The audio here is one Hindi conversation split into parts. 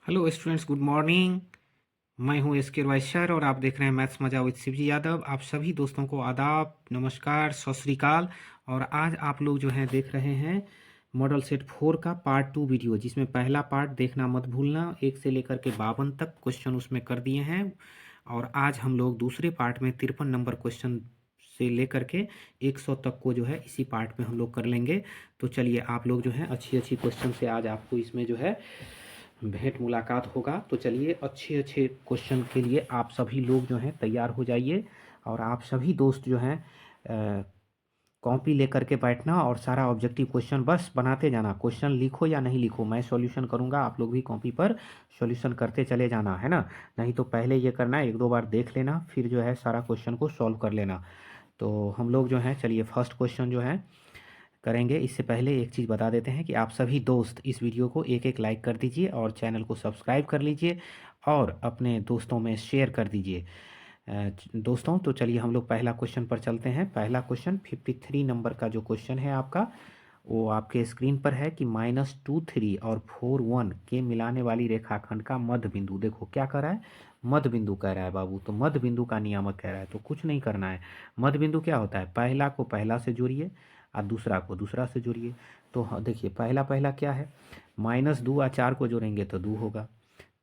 Hello students, good morning. मैं हूं एस के सर और आप देख रहे हैं मैथ्स मजा विद शिवजी यादव। आप सभी दोस्तों को आदाब, नमस्कार, सत श्री अकाल। और आज आप लोग जो हैं देख रहे हैं मॉडल सेट 4 का पार्ट 2 वीडियो, जिसमें पहला पार्ट देखना मत भूलना। 1 से लेकर के 52 तक क्वेश्चन उसमें कर दिए हैं। और आज हम लोग दूसरे पार्ट में 53 नंबर क्वेश्चन से लेकर के 100 तक को जो है इसी पार्ट में हम लोग कर लेंगे। तो चलिए, आप लोग जो है अच्छी अच्छी क्वेश्चन से आज आपको इसमें जो है भेंट मुलाकात होगा। तो चलिए, अच्छे अच्छे क्वेश्चन के लिए आप सभी लोग जो हैं तैयार हो जाइए। और आप सभी दोस्त जो हैं कॉपी लेकर के बैठना और सारा ऑब्जेक्टिव क्वेश्चन बस बनाते जाना। क्वेश्चन लिखो या नहीं लिखो, मैं सॉल्यूशन करूंगा, आप लोग भी कॉपी पर सॉल्यूशन करते चले जाना, है ना। नहीं तो पहले ये करना, एक दो बार देख लेना, फिर जो है सारा क्वेश्चन को सॉल्व कर लेना। तो हम लोग जो हैं, चलिए फर्स्ट क्वेश्चन जो है करेंगे। इससे पहले एक चीज़ बता देते हैं कि आप सभी दोस्त इस वीडियो को एक एक लाइक कर दीजिए और चैनल को सब्सक्राइब कर लीजिए और अपने दोस्तों में शेयर कर दीजिए। दोस्तों, तो चलिए हम लोग पहला क्वेश्चन पर चलते हैं। पहला क्वेश्चन 53 नंबर का जो क्वेश्चन है आपका, वो आपके स्क्रीन पर है कि -2 3 और 4 1 के मिलाने वाली रेखाखंड का मध्य बिंदु। देखो क्या कर रहा है, मध्य बिंदु कह रहा है बाबू। तो मध्य बिंदु का नियामक कह रहा है, तो कुछ नहीं करना है। मध्य बिंदु क्या होता है, पहला को पहला से जोड़िए और दूसरा को दूसरा से जोड़िए। तो देखिए, पहला पहला क्या है, -2 और 4 को जोड़ेंगे तो 2 होगा,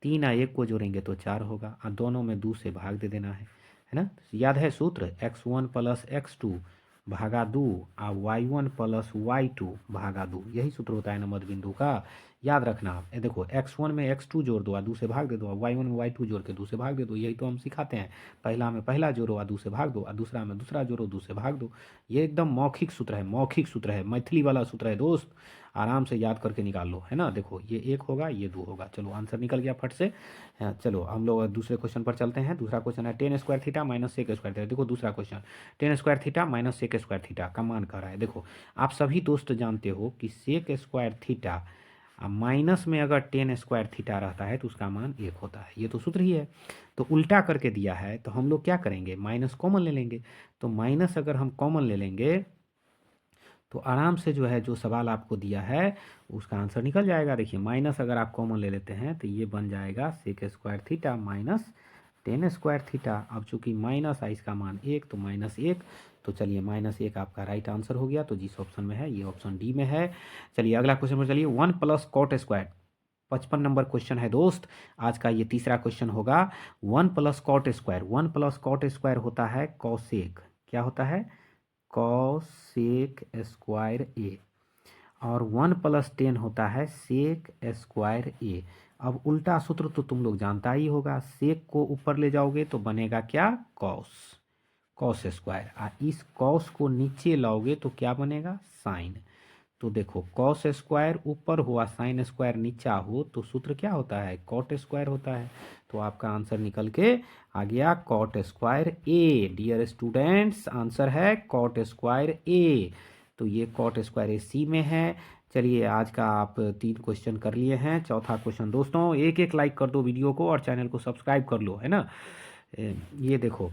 3 और 1 को जोड़ेंगे तो 4 होगा, और दोनों में 2 से भाग दे देना है ना। याद है सूत्र, x1 + x2 भागा 2 और y1 + y2 भागा 2। यही सूत्र होता है ना मध्य बिंदु का, याद रखना आप। देखो, x1 में x2 जोड़ दो और 2 से भाग दे दो, और y1 में y2 जोड़ के 2 से भाग दे दो। यही तो हम सिखाते हैं, पहला में पहला जोड़ो और 2 से भाग दो, और दूसरा में दूसरा जोड़ो 2 से भाग दो। ये एकदम मौखिक सूत्र है, मौखिक सूत्र है, मैथिली वाला सूत्र है दोस्त। आराम से याद करके निकाल लो, है ना। देखो, ये 1 होगा, ये 2 होगा। चलो, आंसर निकल गया फट से। हाँ, चलो हम लोग दूसरे क्वेश्चन पर चलते हैं। दूसरा क्वेश्चन है tan² थीटा -sec² थीटा। देखो दूसरा question, tan² theta -sec² theta का मान कर रहा है। देखो, आप सभी दोस्त जानते हो कि sec² थीटा माइनस में अगर tan² थीटा रहता है तो उसका मान 1 होता है। ये तो सूत्र ही है। तो उल्टा करके दिया है, तो हम लोग क्या करेंगे, माइनस कॉमन ले लेंगे। तो माइनस अगर हम कॉमन ले लेंगे तो आराम से जो है, जो सवाल आपको दिया है उसका आंसर निकल जाएगा। देखिए, माइनस अगर आप कॉमन ले लेते हैं तो ये बन जाएगा sec² थीटा -tan² थीटा। अब चूंकि माइनस है, इसका मान 1, तो -1। तो चलिए, -1 आपका राइट आंसर हो गया। तो जिस ऑप्शन में है, ये ऑप्शन डी में है। चलिए अगला क्वेश्चन पर चलिए। 1 + cot², 55 नंबर क्वेश्चन है दोस्त। आज का ये तीसरा क्वेश्चन होगा। 1 + cot², 1 + cot² होता है कॉसेक। क्या होता है, cos² और 1 + tan होता है sec²। अब उल्टा सूत्र तो तुम लोग जानता ही होगा, सेक को ऊपर ले जाओगे तो बनेगा क्या, cos²। इस cos को नीचे लाओगे तो क्या बनेगा, साइन। तो देखो, cos² ऊपर हुआ, sin² नीचा हो, तो सूत्र क्या होता है, cot² होता है। तो आपका आंसर निकल के आ गया cot²। डियर स्टूडेंट्स, आंसर है cot²। तो ये cot² सी में है। चलिए, आज का आप 3 क्वेश्चन कर लिए हैं। चौथा क्वेश्चन दोस्तों, एक एक लाइक कर दो वीडियो को और चैनल को सब्सक्राइब कर लो, है ना। ये देखो,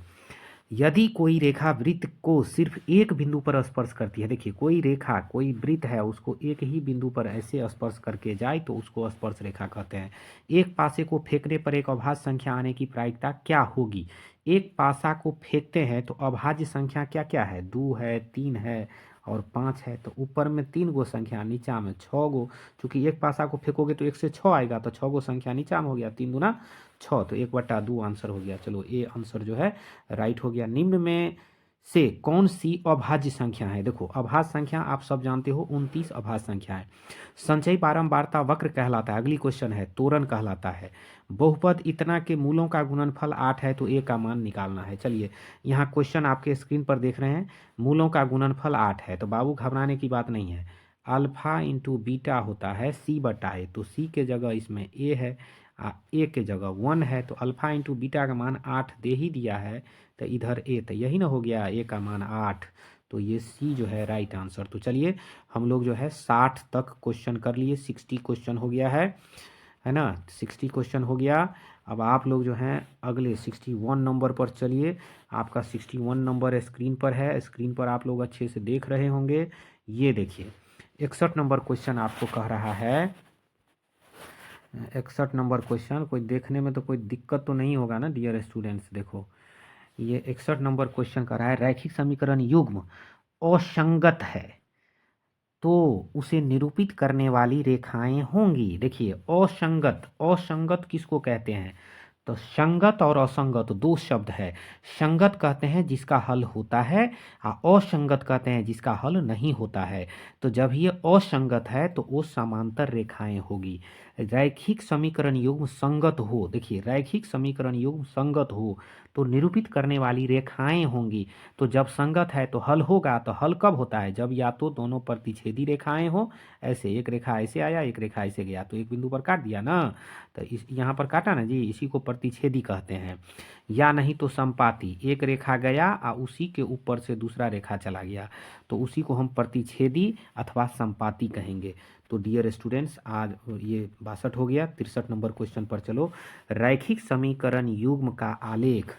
यदि कोई रेखा वृत्त को सिर्फ एक बिंदु पर स्पर्श करती है। देखिए, कोई रेखा, कोई वृत्त है, उसको एक ही बिंदु पर ऐसे स्पर्श करके जाए तो उसको स्पर्श रेखा कहते हैं। एक पासे को फेंकने पर एक अभाज्य संख्या आने की प्रायिकता क्या होगी। एक पासा को फेंकते हैं तो अभाज्य संख्या क्या क्या है, 2 है, 3 है और 5 है। तो ऊपर में 3 गो संख्या, नीचा में 6 गो। चूंकि एक पासा को फेंकोगे तो 1 से 6 आएगा, तो 6 गो संख्या नीचा में हो गया, 3 दूना 6, तो 1/2 आंसर हो गया। चलो, ये आंसर जो है राइट हो गया। निम्न में से कौन सी अभाज्य संख्या है। देखो, अभाज्य संख्या आप सब जानते हो, 29 अभाज्य संख्या है। संचयी बारंबारता वक्र कहलाता है। अगली क्वेश्चन है, तोरण कहलाता है। बहुपद इतना के मूलों का गुणनफल 8 है, तो ए का मान निकालना है। चलिए, यहाँ क्वेश्चन आपके स्क्रीन पर देख रहे हैं, मूलों का गुणनफल 8 है। तो बाबू घबराने की बात नहीं है। अल्फा इंटू बीटा होता है c/a, तो c के जगह इसमें a है, ए के जगह 1 है। तो अल्फा इंटू बीटा का मान 8 दे ही दिया है, तो इधर ए, तो यही ना हो गया, ए का मान 8। तो ये सी जो है राइट आंसर। तो चलिए, हम लोग जो है 60 तक क्वेश्चन कर लिए, 60 क्वेश्चन हो गया है ना, 60 क्वेश्चन हो गया। अब आप लोग जो हैं अगले 61 नंबर पर चलिए। आपका 61 नंबर स्क्रीन पर है, स्क्रीन पर आप लोग अच्छे से देख रहे होंगे। ये देखिए, 61 नंबर क्वेश्चन आपको कह रहा है, 61 नंबर क्वेश्चन, कोई देखने में तो कोई दिक्कत तो नहीं होगा ना डियर स्टूडेंट्स। देखो ये 61 नंबर क्वेश्चन कर रहा है, रैखिक समीकरण युग्म असंगत है तो उसे निरूपित करने वाली रेखाएं होंगी। देखिए असंगत, असंगत किसको कहते हैं? तो संगत और असंगत दो शब्द है। संगत कहते हैं जिसका हल होता है, और असंगत कहते हैं जिसका हल नहीं होता है। तो जब ये असंगत है तो वो समांतर रेखाएं होगी। रैखिक समीकरण युग्म संगत हो, देखिए रैखिक समीकरण युग्म संगत हो तो निरूपित करने वाली रेखाएं होंगी। तो जब संगत है तो हल होगा। तो हल कब होता है? जब या तो दोनों प्रतिच्छेदी रेखाएं हो, ऐसे एक रेखा ऐसे आया एक रेखा ऐसे गया तो एक बिंदु पर काट दिया ना, तो इस यहाँ पर काटा ना जी, इसी को प्रतिच्छेदी कहते हैं। या नहीं तो संपाती, एक रेखा गया और उसी के ऊपर से दूसरा रेखा चला गया तो उसी को हम प्रतिच्छेदी अथवा संपाती कहेंगे। तो डियर स्टूडेंट्स आज ये 62 हो गया। 63 नंबर क्वेश्चन पर चलो। रैखिक समीकरण युग्म का आलेख,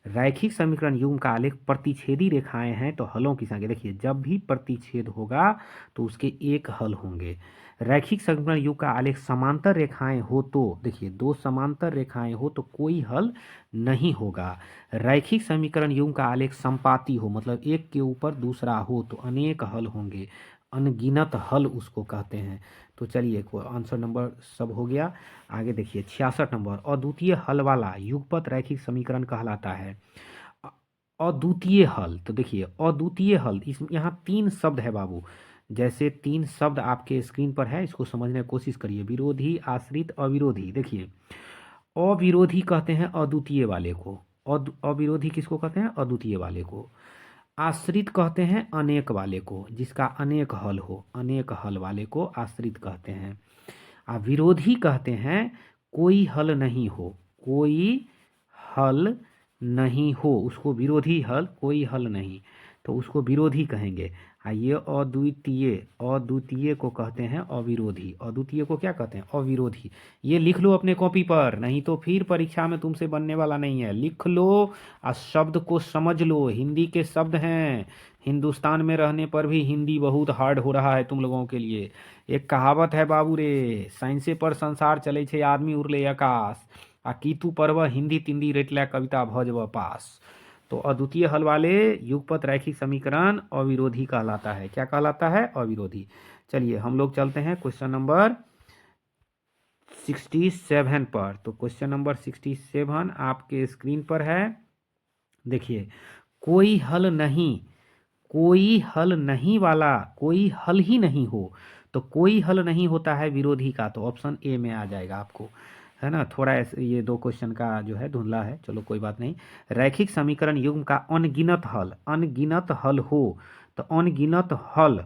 रैखिक समीकरण युग्म का आलेख प्रतिच्छेदी रेखाएं हैं तो हलों की संख्या। देखिए जब भी प्रतिच्छेद होगा तो उसके एक हल होंगे। रैखिक समीकरण युग्म का आलेख समांतर रेखाएं हो तो, देखिए दो समांतर रेखाएं हो तो कोई हल नहीं होगा। रैखिक समीकरण युग्म का आलेख संपाती हो, मतलब एक के ऊपर दूसरा हो तो अनेक हल होंगे, अनगिनत हल उसको कहते हैं। तो चलिए आंसर नंबर सब हो गया। आगे देखिए 66 नंबर, अद्वितीय हल वाला युगपत रैखिक समीकरण कहलाता है। अद्वितीय हल, तो देखिए अद्वितीय हल, इस यहाँ तीन शब्द है बाबू, जैसे तीन शब्द आपके स्क्रीन पर है, इसको समझने की कोशिश करिए। विरोधी, आश्रित, अविरोधी। देखिए अविरोधी कहते हैं अद्वितीय वाले को, अविरोधी किसको कहते हैं? अद्वितीय वाले को। आश्रित कहते हैं अनेक वाले को, जिसका अनेक हल हो, अनेक हल वाले को आश्रित कहते हैं। विरोधी कहते हैं कोई हल नहीं हो, कोई हल नहीं हो, उसको विरोधी हल, कोई हल नहीं तो उसको विरोधी कहेंगे। ये अद्वितीय, अद्वितीय को कहते हैं अविरोधी, अद्वितीय को क्या कहते हैं? अविरोधी। ये लिख लो अपने कॉपी पर, नहीं तो फिर परीक्षा में तुमसे बनने वाला नहीं है। लिख लो और शब्द को समझ लो, हिंदी के शब्द हैं। हिंदुस्तान में रहने पर भी हिंदी बहुत हार्ड हो रहा है तुम लोगों के लिए। एक कहावत है बाबू रे, साइंसे पर संसार चले छे आदमी उड़ले आकाश, आ कीतु पर्व हिंदी तिंदी रेटला कविता भजव पास। तो अद्वितीय हल वाले युगपत रैखिक समीकरण अविरोधी कहलाता है। क्या कहलाता है? अविरोधी। चलिए हम लोग चलते हैं क्वेश्चन नंबर 67 पर। तो क्वेश्चन नंबर 67 आपके स्क्रीन पर है। देखिए कोई हल नहीं, कोई हल नहीं वाला, कोई हल ही नहीं हो तो कोई हल नहीं होता है विरोधी का, तो ऑप्शन ए में आ जाएगा आपको, है ना। थोड़ा ये दो क्वेश्चन का जो है धुंधला है, चलो कोई बात नहीं। रैखिक समीकरण युग्म का अनगिनत हल, अनगिनत हल हो तो अनगिनत हल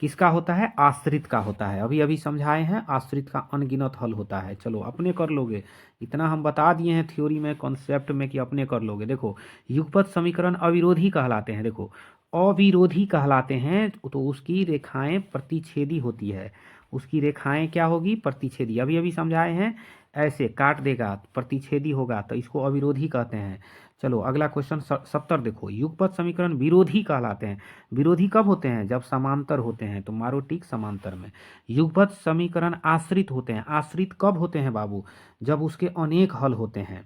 किसका होता है? आश्रित का होता है। अभी अभी समझाए हैं, आश्रित का अनगिनत हल होता है। चलो अपने कर लोगे, इतना हम बता दिए हैं थ्योरी में, कॉन्सेप्ट में, कि अपने कर लोगे। देखो युगपत समीकरण अविरोधी कहलाते हैं। देखो अविरोधी कहलाते हैं तो उसकी रेखाएं प्रतिच्छेदी होती है, उसकी रेखाएं क्या होगी? प्रतिच्छेदी। अभी अभी समझाए हैं, ऐसे काट देगा प्रतिच्छेदी होगा तो इसको अविरोधी कहते हैं। चलो अगला क्वेश्चन 70 देखो, युगपत समीकरण विरोधी कहलाते हैं। विरोधी कब होते हैं? जब समांतर होते हैं, तो मारो टिक समांतर में। युगपत समीकरण आश्रित होते हैं। आश्रित कब होते हैं बाबू? जब उसके अनेक हल होते हैं।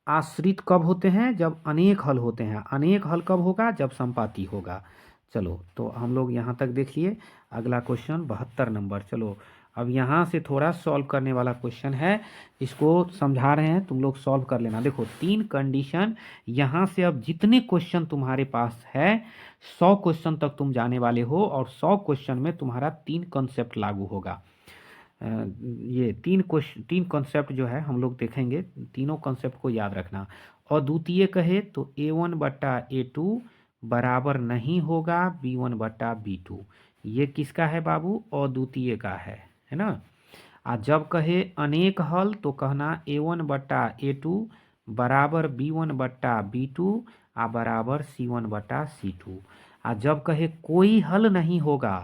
आश्रित कब होते हैं? जब अनेक हल होते हैं। अनेक हल कब होगा? जब संपाती होगा। चलो तो हम लोग यहाँ तक देख लिए। अगला क्वेश्चन 72 नंबर। चलो अब यहाँ से थोड़ा सॉल्व करने वाला क्वेश्चन है, इसको समझा रहे हैं, तुम लोग सॉल्व कर लेना। देखो तीन कंडीशन, यहाँ से अब जितने क्वेश्चन तुम्हारे पास है 100 क्वेश्चन तक तुम जाने वाले हो, और 100 क्वेश्चन में तुम्हारा तीन कॉन्सेप्ट लागू होगा। ये तीन कॉन्सेप्ट जो है हम लोग देखेंगे, तीनों कॉन्सेप्ट को याद रखना। अद्वितीय कहे तो A1/A2 बराबर नहीं होगा B1/B2। ये किसका है बाबू? अद्वितीय का है ना। जब कहे अनेक हल तो कहना A1/A2 बराबर B1/B2 बराबर C1/C2। जब कहे कोई हल नहीं होगा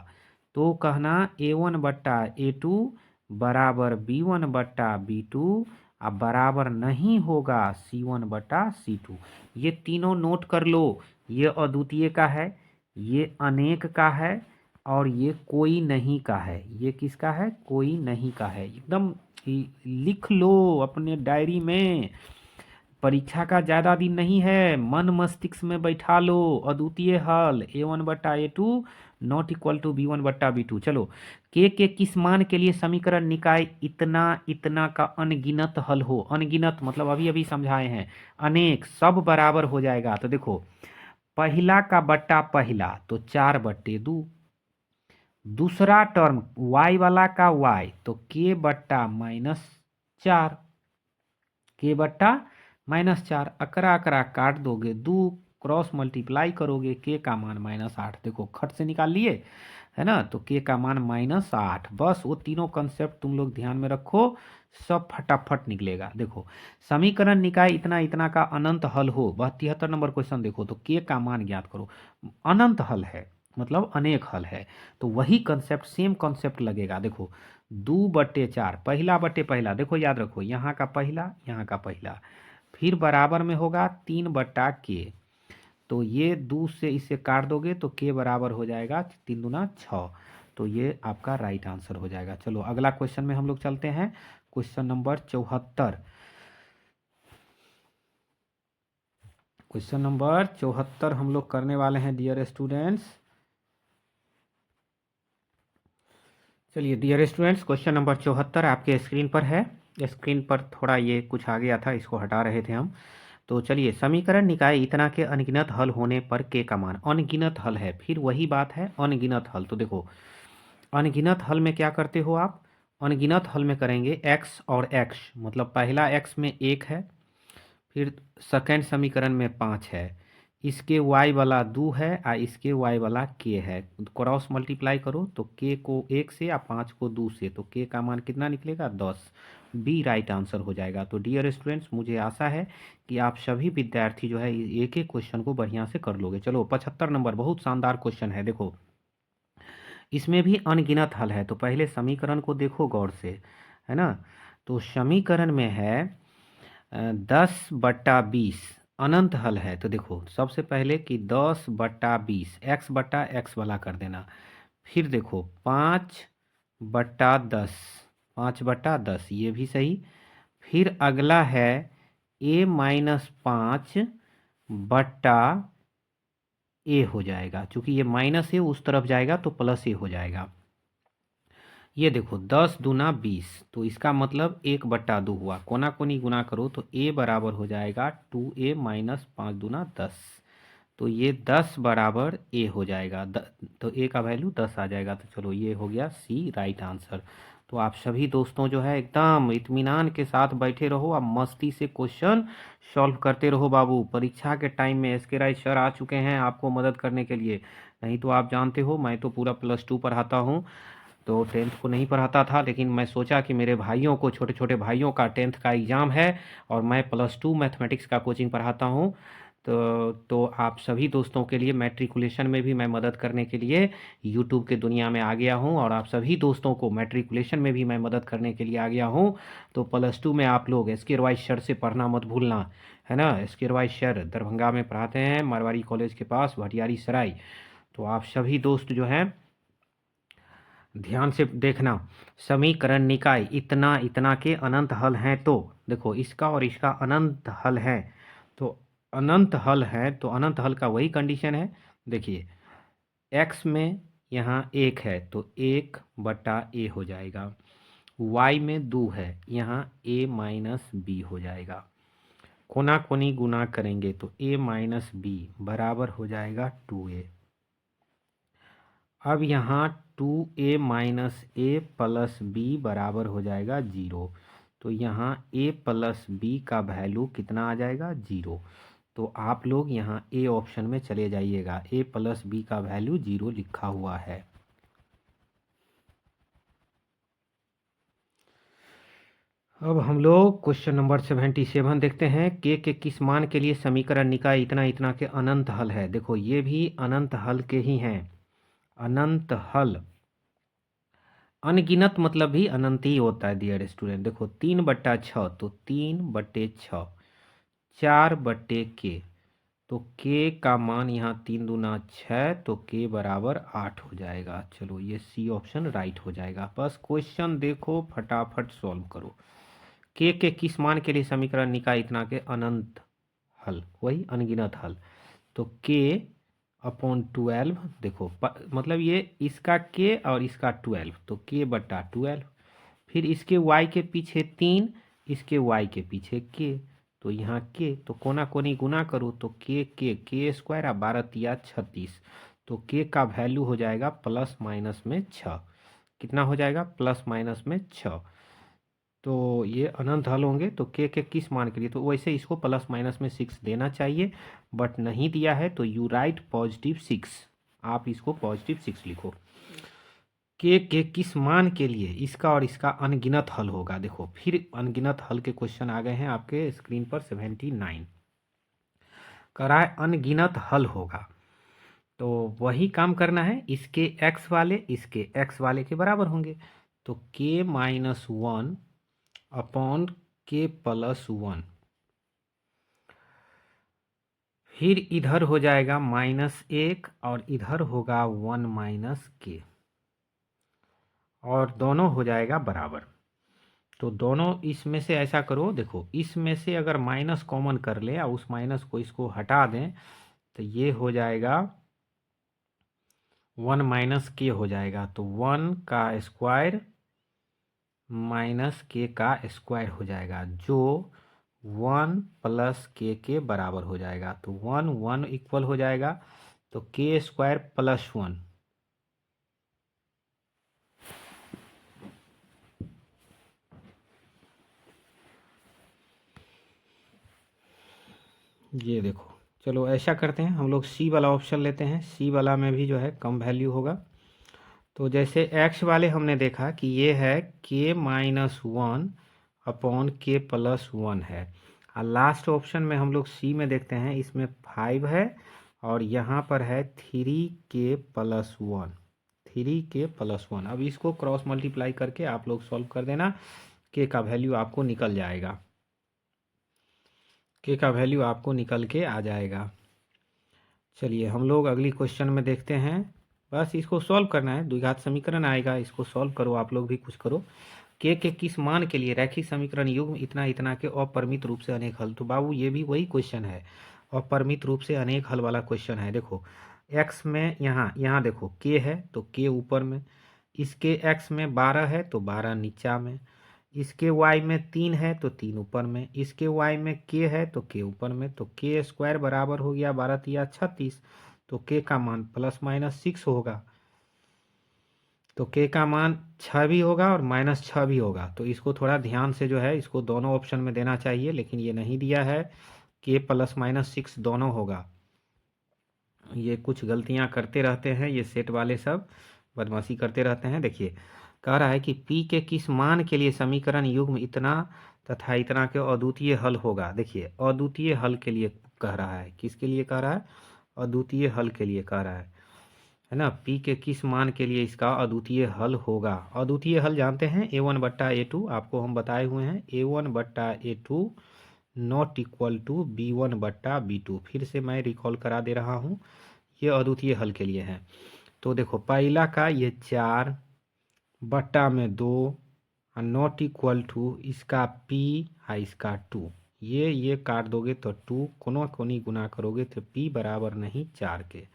तो कहना A1/A2 बराबर B1/B2 बराबर नहीं होगा C1/C2। ये तीनों नोट कर लो। ये अद्वितीय का है, ये अनेक का है, और ये कोई नहीं का है। ये किसका है? कोई नहीं का है। एकदम लिख लो अपने डायरी में। परीक्षा का ज़्यादा दिन नहीं है, मन मस्तिष्क में बैठा लो। अद्वितीय हल A1/A2 not equal to B1/B2। चलो, के किस मान के लिए समीकरण निकाय इतना इतना का अनगिनत हल हो। अनगिनत मतलब अभी अभी समझाए हैं, अनेक, सब बराबर हो जाएगा। तो देखो, पहला का बट्टा पहला तो 4/2। दूसरा टर्म y वाला का y तो k/-4, k/-4। अकरा अकरा काट दोगे, 2 क्रॉस मल्टीप्लाई करोगे, k का मान -8। देखो खट से निकाल लिए, है ना। तो k का मान -8। बस वो तीनों कंसेप्ट तुम लोग ध्यान में रखो, सब फटाफट निकलेगा। देखो, समीकरण निकाय इतना इतना का अनंत हल हो। 73 नंबर क्वेश्चन देखो, तो k का मान ज्ञात करो। अनंत हल है मतलब अनेक हल है, तो वही कंसेप्ट, सेम कंसेप्ट लगेगा। देखो, 2/4, पहला बटे पहला, देखो याद रखो, यहाँ का पहला, यहाँ का पहला, फिर बराबर में होगा 3/k। तो ये 2 से इसे काट दोगे तो k बराबर हो जाएगा 3 दूना 6। तो ये आपका राइट आंसर हो जाएगा। चलो अगला क्वेश्चन में हम लोग चलते हैं, क्वेश्चन नंबर 74। क्वेश्चन नंबर 74 हम लोग करने वाले हैं डियर स्टूडेंट्स। चलिए डियर स्टूडेंट्स, क्वेश्चन नंबर 74 आपके स्क्रीन पर है। स्क्रीन पर थोड़ा ये कुछ आ गया था, इसको हटा रहे थे हम। तो चलिए, समीकरण निकाय इतना के अनगिनत हल होने पर के का मान। अनगिनत हल है, फिर वही बात है, अनगिनत हल। तो देखो, अनगिनत हल में क्या करते हो आप, अनगिनत हल में करेंगे x और x, मतलब पहला x में 1 है, फिर सेकेंड समीकरण में 5 है, इसके y वाला 2 है और इसके y वाला k है। क्रॉस मल्टीप्लाई करो तो k को 1 से या 5 को 2 से, तो k का मान कितना निकलेगा, 10। बी राइट आंसर हो जाएगा। तो डियर स्टूडेंट्स, मुझे आशा है कि आप सभी विद्यार्थी जो है एक एक क्वेश्चन को बढ़िया से कर लोगे। चलो 75 नंबर बहुत शानदार क्वेश्चन है। देखो, इसमें भी अनगिनत हल है, तो पहले समीकरण को देखो गौर से, है ना। तो समीकरण में है 10/20 अनंत हल है। तो देखो, सबसे पहले कि 10/20 x/x वाला कर देना। फिर देखो 5/10, 5/10 ये भी सही। फिर अगला है a-5/a हो जाएगा, क्योंकि ये माइनस है उस तरफ जाएगा तो प्लस a हो जाएगा। ये देखो 10 दूना 20, तो इसका मतलब 1/2 हुआ। कोना कोनी गुना करो तो a बराबर हो जाएगा 2a माइनस 5 दूना 10। तो ये 10 बराबर a हो जाएगा, तो a का वैल्यू 10 आ जाएगा। तो चलो ये हो गया सी राइट आंसर। तो आप सभी दोस्तों जो है एकदम इत्मीनान के साथ बैठे रहो, आप मस्ती से क्वेश्चन सॉल्व करते रहो बाबू। परीक्षा के टाइम में एसके राय सर आ चुके हैं आपको मदद करने के लिए। नहीं तो आप जानते हो, मैं तो पूरा +2 पढ़ाता हूँ, तो 10th को नहीं पढ़ाता था, लेकिन मैं सोचा कि मेरे भाइयों को, छोटे छोटे भाइयों का 10th का एग्ज़ाम है और मैं +2 मैथमेटिक्स का कोचिंग पढ़ाता हूँ। तो आप सभी दोस्तों के लिए मैट्रिकुलेशन में भी मैं मदद करने के लिए यूट्यूब के दुनिया में आ गया हूँ, और आप सभी दोस्तों को मैट्रिकुलेशन में भी मैं मदद करने के लिए आ गया हूँ। तो +2 में आप लोग एस के रॉय सर से पढ़ना मत भूलना, है ना। एस के रॉय सर दरभंगा में पढ़ाते हैं, मारवाड़ी कॉलेज के पास, भटियारी सराय। तो आप सभी दोस्त जो हैं ध्यान से देखना, समीकरण निकाय इतना इतना के अनंत हल हैं। तो देखो, इसका और इसका अनंत हल है, तो अनंत हल है, तो अनंत हल का वही कंडीशन है। देखिए, x में यहाँ 1 है तो 1/a हो जाएगा, y में 2 है, यहाँ a माइनस b हो जाएगा। कोना कोनी गुना करेंगे तो a माइनस b बराबर हो जाएगा 2a। अब यहाँ 2a minus a plus b बराबर हो जाएगा 0। तो यहाँ a प्लस b का वैल्यू कितना आ जाएगा, 0। तो आप लोग यहाँ a ऑप्शन में चले जाइएगा, a प्लस b का वैल्यू 0 लिखा हुआ है। अब हम लोग क्वेश्चन नंबर 77 देखते हैं। के किस मान के लिए समीकरण निकाय इतना इतना के अनंत हल है। देखो, ये भी अनंत हल के ही हैं। अनंत हल, अनगिनत मतलब भी अनंत ही होता है डियर स्टूडेंट। देखो, 3/6 तो 3/6, 4/k, तो के का मान यहाँ 3 दूना 6, तो के बराबर 8 हो जाएगा। चलो ये सी ऑप्शन राइट हो जाएगा। बस क्वेश्चन देखो, फटाफट सॉल्व करो। के किस मान के लिए समीकरण निकाय इतना के अनंत हल, वही अनगिनत हल। तो के अपॉन 12, देखो मतलब ये इसका के और इसका 12, तो के बट्टा 12, फिर इसके y के पीछे 3, इसके y के पीछे के, तो यहाँ के, तो कोना कोनी गुना करो तो के स्क्वायर और 12 तिया 36, तो के का वैल्यू हो जाएगा प्लस माइनस में 6। कितना हो जाएगा? प्लस माइनस में 6। तो ये अनंत हल होंगे। तो के किस मान के लिए, तो वैसे इसको प्लस माइनस में 6 देना चाहिए, बट नहीं दिया है, तो यू राइट +6। आप इसको +6 लिखो। के किस मान के लिए इसका और इसका अनगिनत हल होगा। देखो फिर अनगिनत हल के क्वेश्चन आ गए हैं आपके स्क्रीन पर। 79 करा है अनगिनत हल होगा, तो वही काम करना है। इसके x वाले इसके x वाले के बराबर होंगे, तो k-1 अपॉन k+1, फिर इधर हो जाएगा -1 और इधर होगा 1 - k, और दोनों हो जाएगा बराबर। तो दोनों इसमें से ऐसा करो, देखो इसमें से अगर माइनस कॉमन कर ले या उस माइनस को इसको हटा दें, तो ये हो जाएगा 1 - k हो जाएगा। तो 1 का स्क्वायर - k का स्क्वायर हो जाएगा, जो 1 + k के बराबर हो जाएगा। तो 1 1 इक्वल हो जाएगा, तो k स्क्वायर + 1, ये देखो। चलो ऐसा करते हैं, हम लोग सी वाला ऑप्शन लेते हैं। सी वाला में भी जो है कम वैल्यू होगा। तो जैसे एक्स वाले हमने देखा कि ये है k-1 अपॉन k+1 है, और लास्ट ऑप्शन में हम लोग सी में देखते हैं, इसमें 5 है और यहाँ पर है 3k+1, 3k+1। अब इसको क्रॉस मल्टीप्लाई करके आप लोग सॉल्व कर देना, के का वैल्यू आपको निकल जाएगा, के का वैल्यू आपको निकल के आ जाएगा। चलिए हम लोग अगली क्वेश्चन में देखते हैं। बस इसको सॉल्व करना है, द्विघात समीकरण आएगा, इसको सॉल्व करो, आप लोग भी कुछ करो। के किस मान के लिए रैखिक समीकरण युग्म इतना इतना के अपरिमित रूप से अनेक हल। तो बाबू ये भी वही क्वेश्चन है, अपरिमित रूप से अनेक हल वाला क्वेश्चन है। देखो एक्स में यहाँ देखो के है, तो के ऊपर में, इसके एक्स में 12 है तो 12 नीचा में, इसके y में 3 है तो 3 ऊपर में, इसके y में k है तो k ऊपर में, तो k स्क्वायर बराबर हो गया 12 तिया 36, तो k का मान +-6 होगा। तो k का मान 6 भी होगा और -6 भी होगा। तो इसको थोड़ा ध्यान से जो है इसको दोनों ऑप्शन में देना चाहिए, लेकिन ये नहीं दिया है। k +-6 दोनों होगा। ये कुछ गलतियां करते रहते हैं ये सेट वाले, सब बदमाशी करते रहते हैं। देखिए कह रहा है कि p के किस मान के लिए समीकरण युग्म इतना तथा इतना के अद्वितीय हल होगा। देखिए अद्वितीय हल के लिए कह रहा है, किसके लिए कह रहा है? अद्वितीय हल के लिए कह रहा है ना। p के किस मान के लिए इसका अद्वितीय हल होगा। अद्वितीय हल जानते हैं a1/a2, आपको हम बताए हुए हैं। a1/a2 not equal to b1/b2। फिर से मैं रिकॉल करा दे रहा हूँ, ये अद्वितीय हल के लिए है। तो देखो पहला का ये 4 बट्टा में 2 नॉट इक्वल टू इसका p है इसका 2, ये काट दोगे तो 2, कोना कोनी गुना करोगे तो p बराबर नहीं 4 के,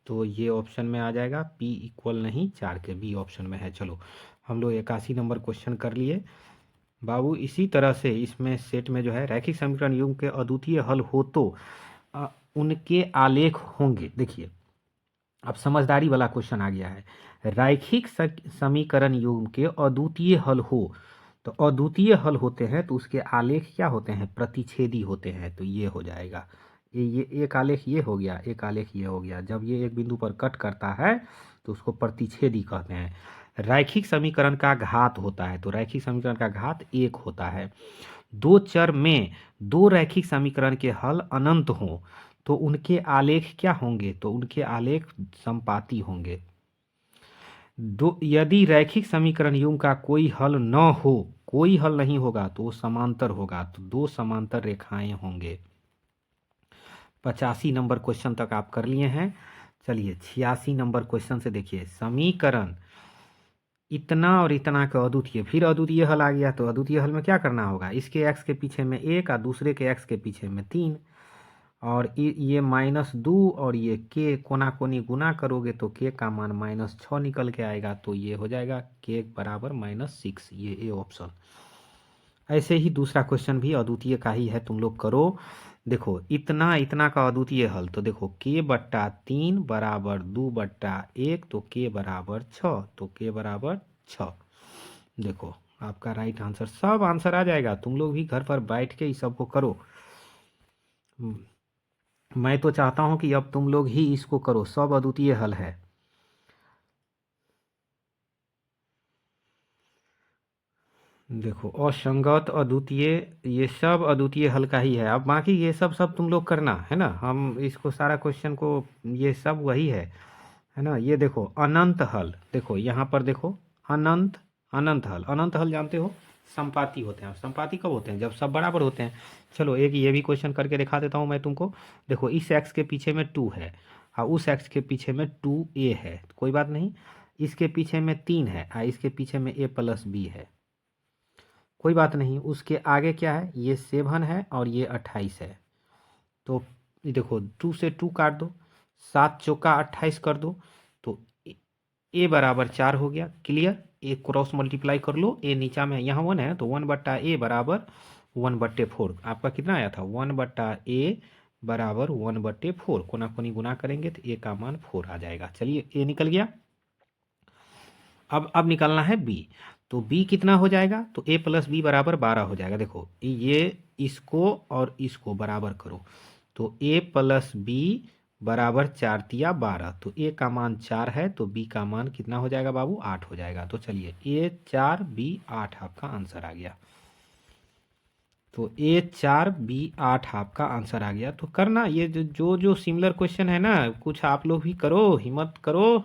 तो ये ऑप्शन में आ जाएगा। p इक्वल नहीं 4 के, बी ऑप्शन में है। चलो हम लोग 81 नंबर क्वेश्चन कर लिए बाबू। इसी तरह से इसमें सेट में जो है रैखिक समीकरण युग्म के अद्वितीय हल हो तो उनके आलेख होंगे। देखिए अब समझदारी वाला क्वेश्चन आ गया है। रैखिक समीकरण युग्म के अद्वितीय हल हो, तो अद्वितीय हल होते हैं तो उसके आलेख क्या होते हैं? प्रतिच्छेदी होते हैं। तो ये हो जाएगा, ये एक आलेख ये हो गया, एक आलेख ये हो गया। जब ये एक बिंदु पर कट करता है तो उसको प्रतिच्छेदी कहते हैं। रैखिक समीकरण का घात होता है, तो रैखिक समीकरण का घात 1 होता है। दो चर में दो रैखिक समीकरण के हल अनंत हों तो उनके आलेख क्या होंगे? तो उनके आलेख समपाती होंगे। यदि रैखिक समीकरण युग्म का कोई हल न हो, कोई हल नहीं होगा, तो वो समांतर होगा, तो दो समांतर रेखाएं होंगे। 85 नंबर क्वेश्चन तक आप कर लिए हैं। चलिए 86 नंबर क्वेश्चन से देखिए, समीकरण इतना और इतना का अद्वितीय, फिर अद्वितीय हल आ गया। तो अद्वितीय हल में क्या करना होगा, इसके x के पीछे में 1 और दूसरे के x के पीछे में 3, और ये -2 और ये k कोना कोनी गुना करोगे तो k का मान -6 निकल के आएगा। तो ये हो जाएगा k बराबर -6, ये ए ऑप्शन। ऐसे ही दूसरा क्वेश्चन भी अद्वितीय का ही है, तुम लोग करो। देखो इतना इतना का अद्वितीय हल, तो देखो k/3 बराबर 2/1, तो k बराबर 6, तो k बराबर 6। देखो आपका राइट आंसर, सब आंसर आ जाएगा। तुम लोग भी घर पर बैठ के इस सबको करो। मैं तो चाहता हूं कि अब तुम लोग ही इसको करो, सब अद्वितीय हल है। देखो असंगत, अद्वितीय, ये सब अद्वितीय हल का ही है। अब बाकी ये सब तुम लोग करना है ना, हम इसको सारा क्वेश्चन को, ये सब वही है ना। ये देखो अनंत हल, देखो यहाँ पर देखो अनंत, अनंत हल, अनंत हल जानते हो संपाती होते हैं। संपाती कब होते हैं, जब सब बराबर होते हैं। चलो एक ये भी क्वेश्चन करके दिखा देता हूँ मैं तुमको। देखो इस एक्स के पीछे में 2 है और उस एक्स के पीछे में 2a है, कोई बात नहीं। इसके पीछे में 3 है और इसके पीछे में a+b है, कोई बात नहीं। उसके आगे क्या है, ये 7 है और ये 28 है। तो देखो 2 से 2 काट दो, 7 चौका 28 कर दो, तो a बराबर 4 हो गया। क्लियर, ए क्रॉस मल्टीप्लाई कर लो, ए नीचा में यहाँ 1 है तो 1/a बराबर 1/4। आपका कितना आया था, 1/a बराबर 1/4। कोना कोनी गुना करेंगे तो a का मान 4 आ जाएगा। चलिए a निकल गया। अब निकालना है b। तो b कितना हो जाएगा, तो a+b बराबर 12 हो जाएगा। देखो ये इसको और इसको बराबर करो, तो a+b बराबर 4 तिया 12, तो a का मान 4 है, तो b का मान कितना हो जाएगा बाबू, 8 हो जाएगा। तो चलिए a 4 b 8 आपका आंसर आ गया। तो a 4 b 8 आपका आंसर आ गया। तो करना ये जो सिमिलर क्वेश्चन है ना, कुछ आप लोग भी करो, हिम्मत करो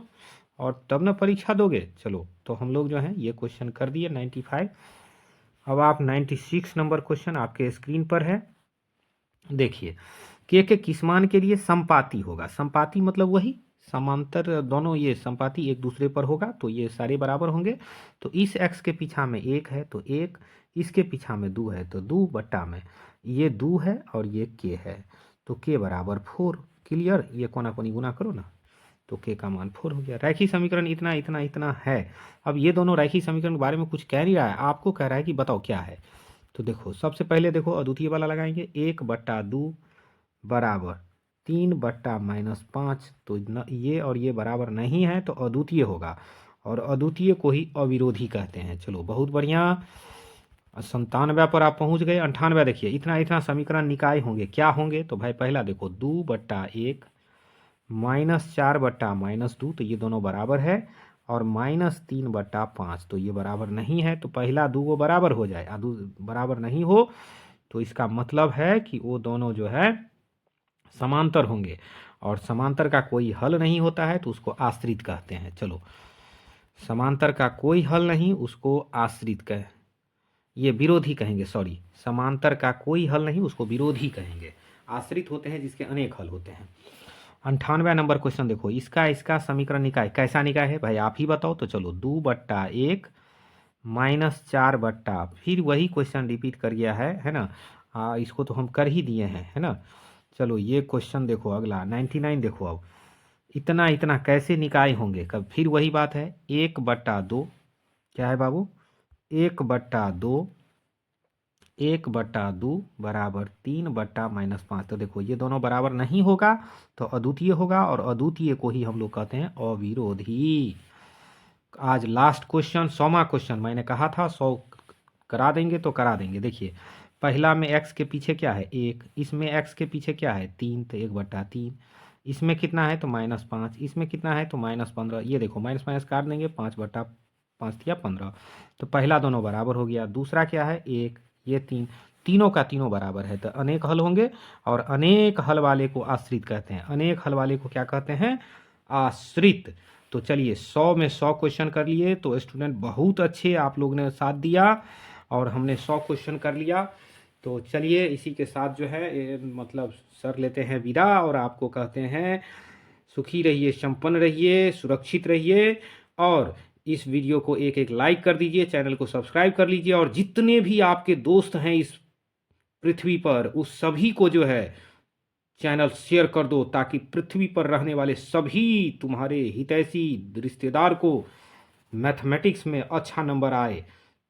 और तब ना परीक्षा दोगे। चलो तो हम लोग जो है ये क्वेश्चन कर दिए 95। अब आप 96 नंबर क्वेश्चन आपके स्क्रीन पर है, देखिए के किस मान के लिए संपाती होगा। संपाती मतलब वही समांतर, दोनों ये संपाती एक दूसरे पर होगा तो ये सारे बराबर होंगे। तो इस x के पीछा में 1 है तो 1, इसके पीछा में 2 है तो 2 बट्टा में ये 2 है और ये k है, तो k बराबर 4। क्लियर, ये कोना कोनी गुना करो ना, तो k का मान 4 हो गया। रैखिक समीकरण इतना इतना इतना है। अब ये दोनों रैखिक समीकरण के बारे में कुछ कह नहीं रहा है, आपको कह रहा है कि बताओ क्या है। तो देखो सबसे पहले देखो अद्वितीय वाला लगाएंगे, 1/2 बराबर 3/-5। तो ये और ये बराबर नहीं है तो अद्वितीय होगा, और अद्वितीय को ही अविरोधी कहते हैं। चलो बहुत बढ़िया, 97 पर आप पहुंच गए। 98 देखिए, इतना इतना समीकरण निकाय होंगे, क्या होंगे, तो भाई पहला देखो 2/1 -4/-2, तो ये दोनों बराबर है, और -3/5, तो ये बराबर नहीं है। तो पहला 2 बराबर हो जाए, बराबर नहीं हो तो इसका मतलब है कि वो दोनों जो है समांतर होंगे, और समांतर का कोई हल नहीं होता है तो उसको आश्रित कहते हैं। चलो समांतर का कोई हल नहीं, उसको आश्रित कह, ये विरोधी कहेंगे, सॉरी, समांतर का कोई हल नहीं उसको विरोधी कहेंगे। आश्रित होते हैं जिसके अनेक हल होते हैं। 98 नंबर क्वेश्चन देखो, इसका समीकरण निकाय कैसा निकाय है भाई आप ही बताओ। तो चलो 2/1 -4 फिर वही क्वेश्चन रिपीट कर गया है ना। इसको तो हम कर ही दिए हैं, है ना। चलो ये क्वेश्चन देखो अगला 99 देखो। अब इतना इतना कैसे निकाय होंगे, कब फिर वही बात है, 1/2 क्या है बाबू, 1/2 1/2 बराबर 3/-5। तो देखो ये दोनों बराबर नहीं होगा तो अद्वितीय होगा, और अद्वितीय को ही हम लोग कहते हैं अविरोधी। आज लास्ट क्वेश्चन 100वां क्वेश्चन, मैंने कहा था 100 करा देंगे तो करा देंगे। देखिए पहला में x के पीछे क्या है 1, इसमें x के पीछे क्या है 3, तो 1/3। इसमें कितना है तो -5, इसमें कितना है तो -15। ये देखो माइनस माइनस काट देंगे, 5/5 या 15। तो पहला दोनों बराबर हो गया। दूसरा क्या है 1, ये 3, तीनों का तीनों बराबर है तो अनेक हल होंगे, और अनेक हल वाले को आश्रित कहते हैं। अनेक हल वाले को क्या कहते हैं, आश्रित। तो चलिए 100 में 100 क्वेश्चन कर लिए। तो स्टूडेंट बहुत अच्छे आप लोगों ने साथ दिया, और हमने 100 क्वेश्चन कर लिया। तो चलिए इसी के साथ जो है मतलब सर लेते हैं विदा और आपको कहते हैं सुखी रहिए, संपन्न रहिए, सुरक्षित रहिए और इस वीडियो को एक एक लाइक कर दीजिए, चैनल को सब्सक्राइब कर लीजिए और जितने भी आपके दोस्त हैं इस पृथ्वी पर उस सभी को जो है चैनल शेयर कर दो ताकि पृथ्वी पर रहने वाले सभी तुम्हारे हितैषी रिश्तेदार को मैथमेटिक्स में अच्छा नंबर आए।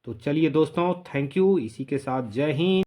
तो चलिए दोस्तों, थैंक यू। इसी के साथ जय हिंद।